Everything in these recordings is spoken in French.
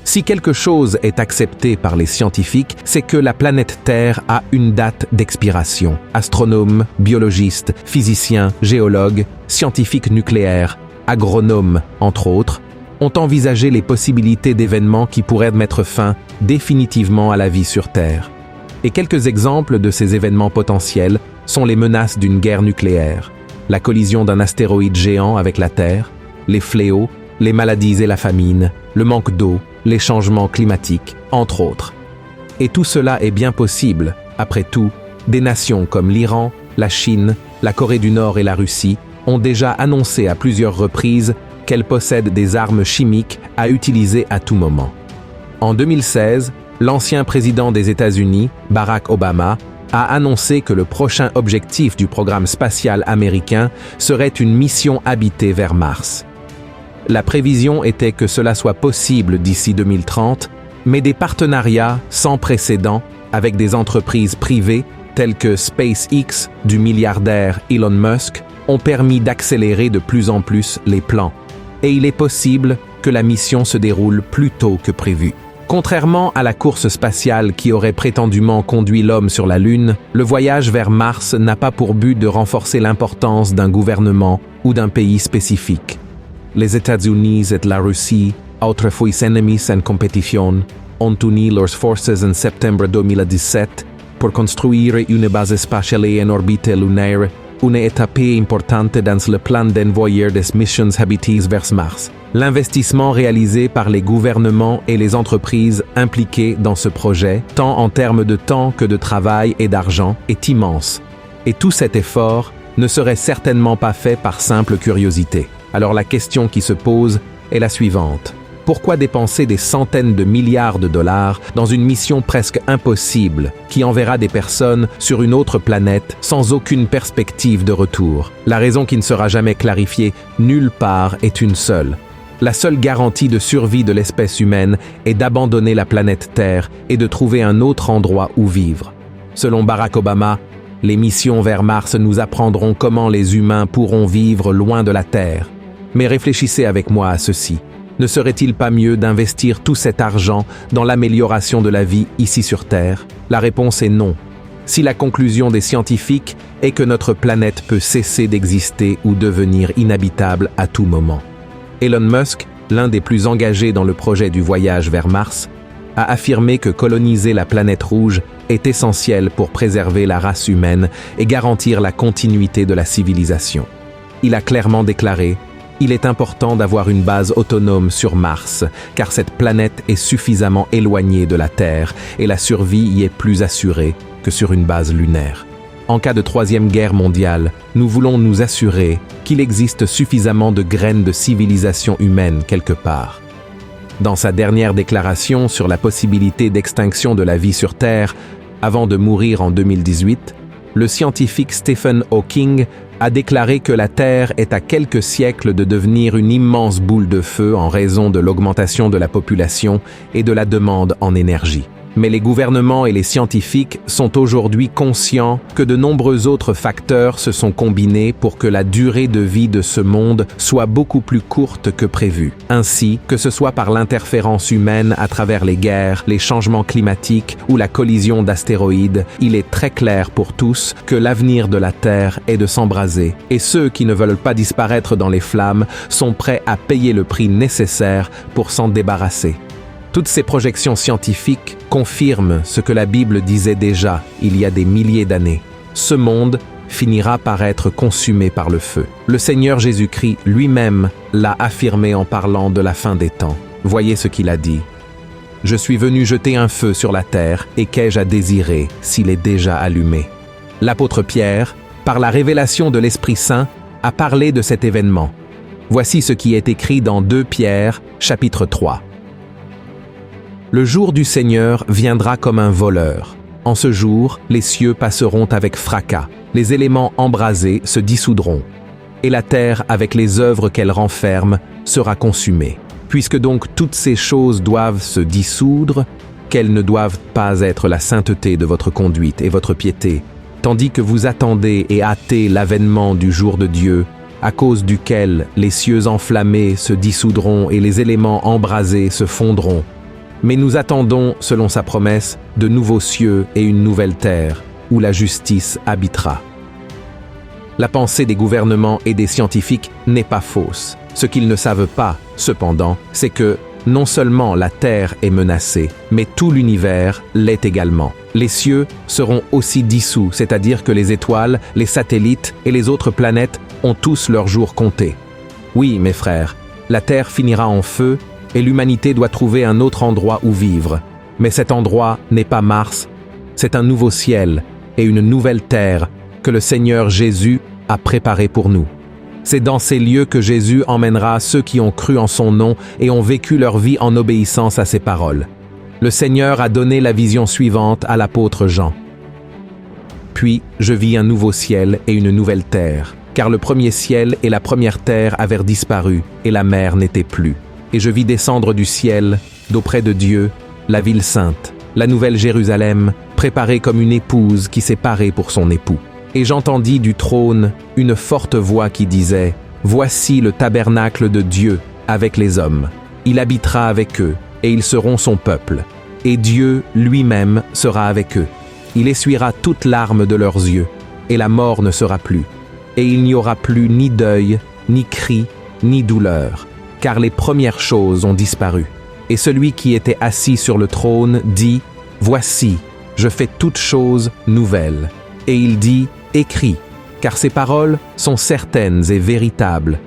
Si quelque chose est accepté par les scientifiques, c'est que la planète Terre a une date d'expiration. Astronomes, biologistes, physiciens, géologues, scientifiques nucléaires, agronomes, entre autres, ont envisagé les possibilités d'événements qui pourraient mettre fin définitivement à la vie sur Terre. Et quelques exemples de ces événements potentiels sont les menaces d'une guerre nucléaire, la collision d'un astéroïde géant avec la Terre, les fléaux, les maladies et la famine, le manque d'eau, les changements climatiques, entre autres. Et tout cela est bien possible. Après tout, des nations comme l'Iran, la Chine, la Corée du Nord et la Russie ont déjà annoncé à plusieurs reprises qu'elles possèdent des armes chimiques à utiliser à tout moment. En 2016, l'ancien président des États-Unis, Barack Obama, a annoncé que le prochain objectif du programme spatial américain serait une mission habitée vers Mars. La prévision était que cela soit possible d'ici 2030, mais des partenariats sans précédent avec des entreprises privées telles que SpaceX du milliardaire Elon Musk ont permis d'accélérer de plus en plus les plans. Et il est possible que la mission se déroule plus tôt que prévu. Contrairement à la course spatiale qui aurait prétendument conduit l'homme sur la Lune, le voyage vers Mars n'a pas pour but de renforcer l'importance d'un gouvernement ou d'un pays spécifique. Les États-Unis et la Russie, autrefois ennemis en compétition, ont uni leurs forces en septembre 2017 pour construire une base spatiale en orbite lunaire, une étape importante dans le plan d'envoyer des missions habitées vers Mars. L'investissement réalisé par les gouvernements et les entreprises impliquées dans ce projet, tant en termes de temps que de travail et d'argent, est immense. Et tout cet effort ne serait certainement pas fait par simple curiosité. Alors la question qui se pose est la suivante. Pourquoi dépenser des centaines de milliards de dollars dans une mission presque impossible qui enverra des personnes sur une autre planète sans aucune perspective de retour? La raison qui ne sera jamais clarifiée nulle part est une seule. La seule garantie de survie de l'espèce humaine est d'abandonner la planète Terre et de trouver un autre endroit où vivre. Selon Barack Obama, les missions vers Mars nous apprendront comment les humains pourront vivre loin de la Terre. Mais réfléchissez avec moi à ceci. Ne serait-il pas mieux d'investir tout cet argent dans l'amélioration de la vie ici sur Terre? La réponse est non. Si la conclusion des scientifiques est que notre planète peut cesser d'exister ou devenir inhabitable à tout moment. Elon Musk, l'un des plus engagés dans le projet du voyage vers Mars, a affirmé que coloniser la planète rouge est essentiel pour préserver la race humaine et garantir la continuité de la civilisation. Il a clairement déclaré: il est important d'avoir une base autonome sur Mars, car cette planète est suffisamment éloignée de la Terre et la survie y est plus assurée que sur une base lunaire. En cas de Troisième Guerre mondiale, nous voulons nous assurer qu'il existe suffisamment de graines de civilisation humaine quelque part. Dans sa dernière déclaration sur la possibilité d'extinction de la vie sur Terre, avant de mourir en 2018, le scientifique Stephen Hawking a déclaré que la Terre est à quelques siècles de devenir une immense boule de feu en raison de l'augmentation de la population et de la demande en énergie. Mais les gouvernements et les scientifiques sont aujourd'hui conscients que de nombreux autres facteurs se sont combinés pour que la durée de vie de ce monde soit beaucoup plus courte que prévu. Ainsi, que ce soit par l'interférence humaine à travers les guerres, les changements climatiques ou la collision d'astéroïdes, il est très clair pour tous que l'avenir de la Terre est de s'embraser. Et ceux qui ne veulent pas disparaître dans les flammes sont prêts à payer le prix nécessaire pour s'en débarrasser. Toutes ces projections scientifiques confirment ce que la Bible disait déjà il y a des milliers d'années. Ce monde finira par être consumé par le feu. Le Seigneur Jésus-Christ lui-même l'a affirmé en parlant de la fin des temps. Voyez ce qu'il a dit. « Je suis venu jeter un feu sur la terre, et qu'ai-je à désirer s'il est déjà allumé ?» L'apôtre Pierre, par la révélation de l'Esprit Saint, a parlé de cet événement. Voici ce qui est écrit dans 2 Pierre, chapitre 3. Le jour du Seigneur viendra comme un voleur. En ce jour, les cieux passeront avec fracas, les éléments embrasés se dissoudront, et la terre, avec les œuvres qu'elle renferme, sera consumée. Puisque donc toutes ces choses doivent se dissoudre, quelles ne doivent pas être la sainteté de votre conduite et votre piété, tandis que vous attendez et hâtez l'avènement du jour de Dieu, à cause duquel les cieux enflammés se dissoudront et les éléments embrasés se fondront. Mais nous attendons, selon sa promesse, de nouveaux cieux et une nouvelle terre, où la justice habitera. La pensée des gouvernements et des scientifiques n'est pas fausse. Ce qu'ils ne savent pas, cependant, c'est que non seulement la Terre est menacée, mais tout l'univers l'est également. Les cieux seront aussi dissous, c'est-à-dire que les étoiles, les satellites et les autres planètes ont tous leurs jours comptés. Oui, mes frères, la Terre finira en feu et l'humanité doit trouver un autre endroit où vivre. Mais cet endroit n'est pas Mars, c'est un nouveau ciel et une nouvelle terre que le Seigneur Jésus a préparé pour nous. C'est dans ces lieux que Jésus emmènera ceux qui ont cru en son nom et ont vécu leur vie en obéissance à ses paroles. Le Seigneur a donné la vision suivante à l'apôtre Jean. Puis je vis un nouveau ciel et une nouvelle terre, car le premier ciel et la première terre avaient disparu et la mer n'était plus. Et je vis descendre du ciel, d'auprès de Dieu, la ville sainte, la nouvelle Jérusalem, préparée comme une épouse qui s'est parée pour son époux. Et j'entendis du trône une forte voix qui disait « Voici le tabernacle de Dieu avec les hommes. Il habitera avec eux, et ils seront son peuple. Et Dieu lui-même sera avec eux. Il essuiera toute larme de leurs yeux, et la mort ne sera plus. Et il n'y aura plus ni deuil, ni cri, ni douleur, car les premières choses ont disparu. Et celui qui était assis sur le trône dit « Voici, je fais toutes choses nouvelles. » Et il dit « Écris, car ces paroles sont certaines et véritables. »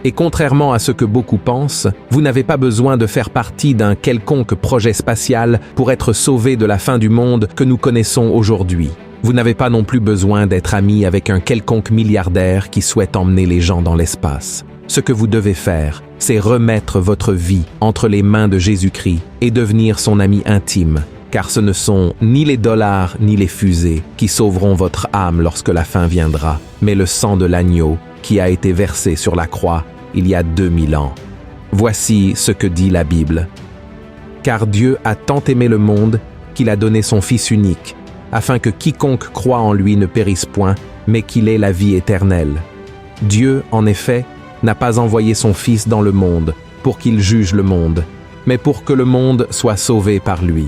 Et contrairement à ce que beaucoup pensent, vous n'avez pas besoin de faire partie d'un quelconque projet spatial pour être sauvé de la fin du monde que nous connaissons aujourd'hui. Vous n'avez pas non plus besoin d'être ami avec un quelconque milliardaire qui souhaite emmener les gens dans l'espace. Ce que vous devez faire, c'est remettre votre vie entre les mains de Jésus-Christ et devenir son ami intime. Car ce ne sont ni les dollars ni les fusées qui sauveront votre âme lorsque la fin viendra, mais le sang de l'agneau qui a été versé sur la croix il y a 2000 ans. Voici ce que dit la Bible. Car Dieu a tant aimé le monde qu'il a donné son Fils unique, afin que quiconque croit en lui ne périsse point, mais qu'il ait la vie éternelle. Dieu, en effet, n'a pas envoyé son Fils dans le monde pour qu'il juge le monde, mais pour que le monde soit sauvé par lui.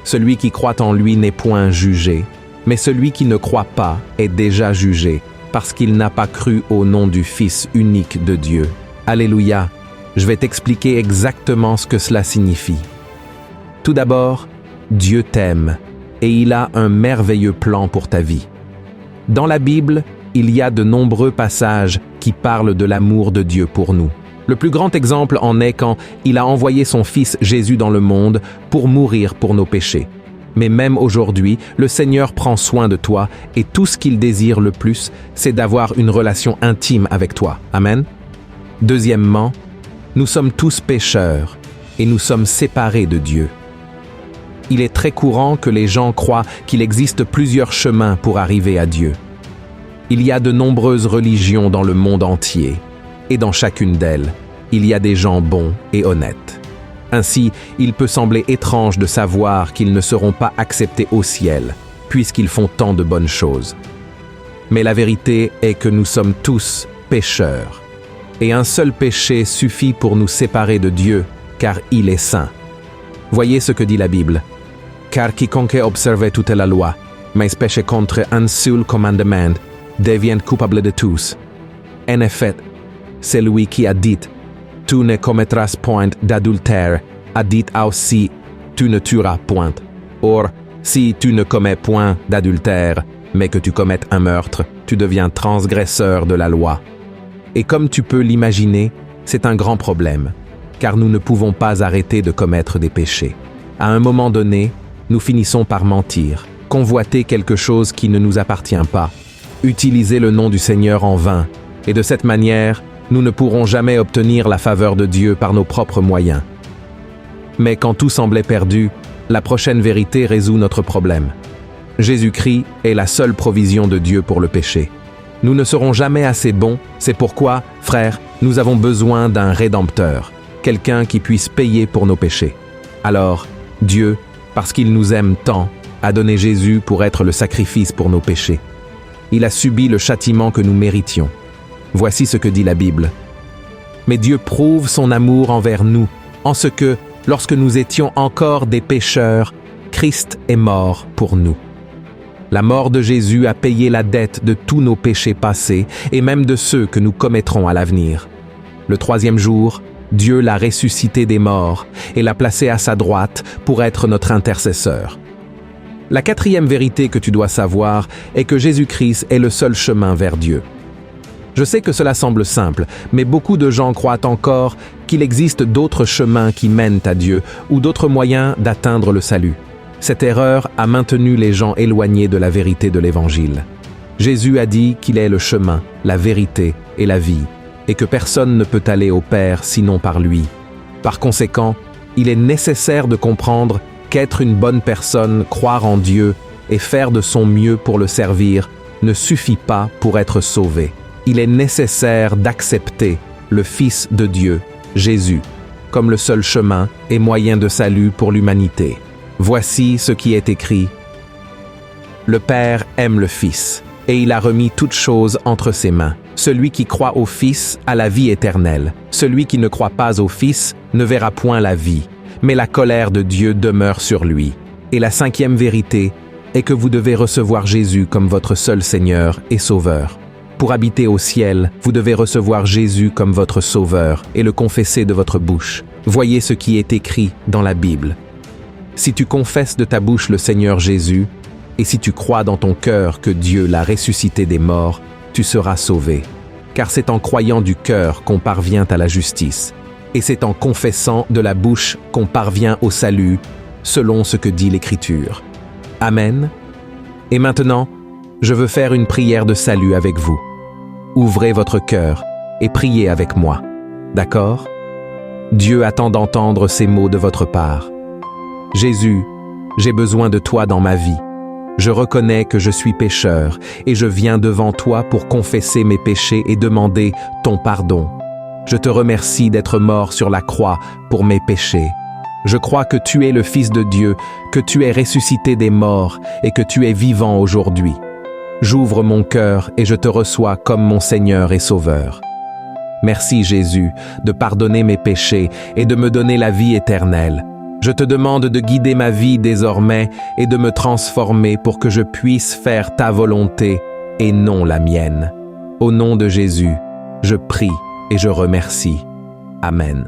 Celui qui croit en lui n'est point jugé, mais celui qui ne croit pas est déjà jugé, parce qu'il n'a pas cru au nom du Fils unique de Dieu. Alléluia, je vais t'expliquer exactement ce que cela signifie. Tout d'abord, Dieu t'aime, et il a un merveilleux plan pour ta vie. Dans la Bible, il y a de nombreux passages qui parlent de l'amour de Dieu pour nous. Le plus grand exemple en est quand il a envoyé son Fils Jésus dans le monde pour mourir pour nos péchés. Mais même aujourd'hui, le Seigneur prend soin de toi et tout ce qu'il désire le plus, c'est d'avoir une relation intime avec toi. Amen. Deuxièmement, nous sommes tous pécheurs et nous sommes séparés de Dieu. Il est très courant que les gens croient qu'il existe plusieurs chemins pour arriver à Dieu. Il y a de nombreuses religions dans le monde entier. Et dans chacune d'elles, il y a des gens bons et honnêtes. Ainsi, il peut sembler étrange de savoir qu'ils ne seront pas acceptés au ciel, puisqu'ils font tant de bonnes choses. Mais la vérité est que nous sommes tous pécheurs. Et un seul péché suffit pour nous séparer de Dieu, car il est saint. Voyez ce que dit la Bible. Car quiconque observe toute la loi, mais péche contre un seul commandement, devient coupable de tous. En effet, c'est lui qui a dit « Tu ne commettras point d'adultère » a dit aussi « Tu ne tueras point ». Or, si tu ne commets point d'adultère, mais que tu commettes un meurtre, tu deviens transgresseur de la loi. Et comme tu peux l'imaginer, c'est un grand problème, car nous ne pouvons pas arrêter de commettre des péchés. À un moment donné, nous finissons par mentir, convoiter quelque chose qui ne nous appartient pas, utiliser le nom du Seigneur en vain, et de cette manière, nous ne pourrons jamais obtenir la faveur de Dieu par nos propres moyens. Mais quand tout semblait perdu, la prochaine vérité résout notre problème. Jésus-Christ est la seule provision de Dieu pour le péché. Nous ne serons jamais assez bons, c'est pourquoi, frères, nous avons besoin d'un Rédempteur, quelqu'un qui puisse payer pour nos péchés. Alors, Dieu, parce qu'il nous aime tant, a donné Jésus pour être le sacrifice pour nos péchés. Il a subi le châtiment que nous méritions. Voici ce que dit la Bible. Mais Dieu prouve son amour envers nous, en ce que, Lorsque nous étions encore des pécheurs, Christ est mort pour nous. La mort de Jésus a payé la dette de tous nos péchés passés et même de ceux que nous commettrons à l'avenir. Le troisième jour, Dieu l'a ressuscité des morts et l'a placé à sa droite pour être notre intercesseur. La quatrième vérité que tu dois savoir est que Jésus-Christ est le seul chemin vers Dieu. Je sais que cela semble simple, mais beaucoup de gens croient encore qu'il existe d'autres chemins qui mènent à Dieu ou d'autres moyens d'atteindre le salut. Cette erreur a maintenu les gens éloignés de la vérité de l'Évangile. Jésus a dit qu'il est le chemin, la vérité et la vie, et que personne ne peut aller au Père sinon par lui. Par conséquent, il est nécessaire de comprendre qu'être une bonne personne, croire en Dieu et faire de son mieux pour le servir ne suffit pas pour être sauvé. Il est nécessaire d'accepter le Fils de Dieu, Jésus, comme le seul chemin et moyen de salut pour l'humanité. Voici ce qui est écrit. Le Père aime le Fils, et il a remis toutes choses entre ses mains. Celui qui croit au Fils a la vie éternelle. Celui qui ne croit pas au Fils ne verra point la vie, mais la colère de Dieu demeure sur lui. Et la cinquième vérité est que vous devez recevoir Jésus comme votre seul Seigneur et Sauveur. Pour habiter au ciel, vous devez recevoir Jésus comme votre Sauveur et le confesser de votre bouche. Voyez ce qui est écrit dans la Bible. Si tu confesses de ta bouche le Seigneur Jésus, et si tu crois dans ton cœur que Dieu l'a ressuscité des morts, tu seras sauvé. Car c'est en croyant du cœur qu'on parvient à la justice, et c'est en confessant de la bouche qu'on parvient au salut, selon ce que dit l'Écriture. Amen. Et maintenant, je veux faire une prière de salut avec vous. Ouvrez votre cœur et priez avec moi. D'accord? Dieu attend d'entendre ces mots de votre part. Jésus, j'ai besoin de toi dans ma vie. Je reconnais que je suis pécheur et je viens devant toi pour confesser mes péchés et demander ton pardon. Je te remercie d'être mort sur la croix pour mes péchés. Je crois que tu es le Fils de Dieu, que tu es ressuscité des morts et que tu es vivant aujourd'hui. J'ouvre mon cœur et je te reçois comme mon Seigneur et Sauveur. Merci Jésus de pardonner mes péchés et de me donner la vie éternelle. Je te demande de guider ma vie désormais et de me transformer pour que je puisse faire ta volonté et non la mienne. Au nom de Jésus, je prie et je remercie. Amen.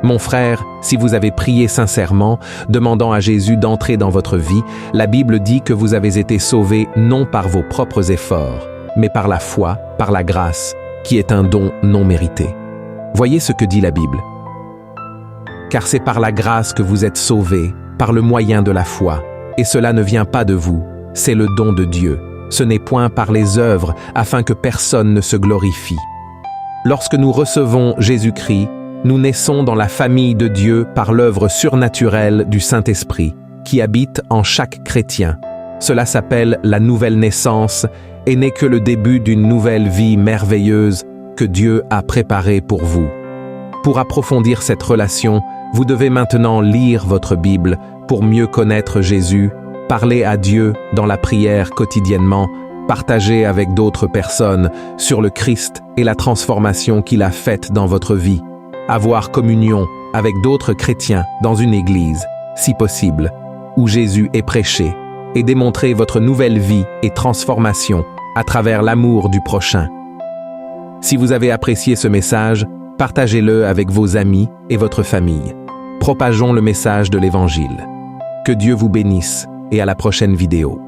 Mon frère, si vous avez prié sincèrement, demandant à Jésus d'entrer dans votre vie, la Bible dit que vous avez été sauvés non par vos propres efforts, mais par la foi, par la grâce, qui est un don non mérité. Voyez ce que dit la Bible. Car c'est par la grâce que vous êtes sauvés, par le moyen de la foi, et cela ne vient pas de vous, c'est le don de Dieu. Ce n'est point par les œuvres, afin que personne ne se glorifie. Lorsque nous recevons Jésus-Christ, nous naissons dans la famille de Dieu par l'œuvre surnaturelle du Saint-Esprit, qui habite en chaque chrétien. Cela s'appelle la nouvelle naissance et n'est que le début d'une nouvelle vie merveilleuse que Dieu a préparée pour vous. Pour approfondir cette relation, vous devez maintenant lire votre Bible pour mieux connaître Jésus, parler à Dieu dans la prière quotidiennement, partager avec d'autres personnes sur le Christ et la transformation qu'il a faite dans votre vie. Avoir communion avec d'autres chrétiens dans une église, si possible, où Jésus est prêché, et démontrer votre nouvelle vie et transformation à travers l'amour du prochain. Si vous avez apprécié ce message, partagez-le avec vos amis et votre famille. Propageons le message de l'Évangile. Que Dieu vous bénisse et à la prochaine vidéo.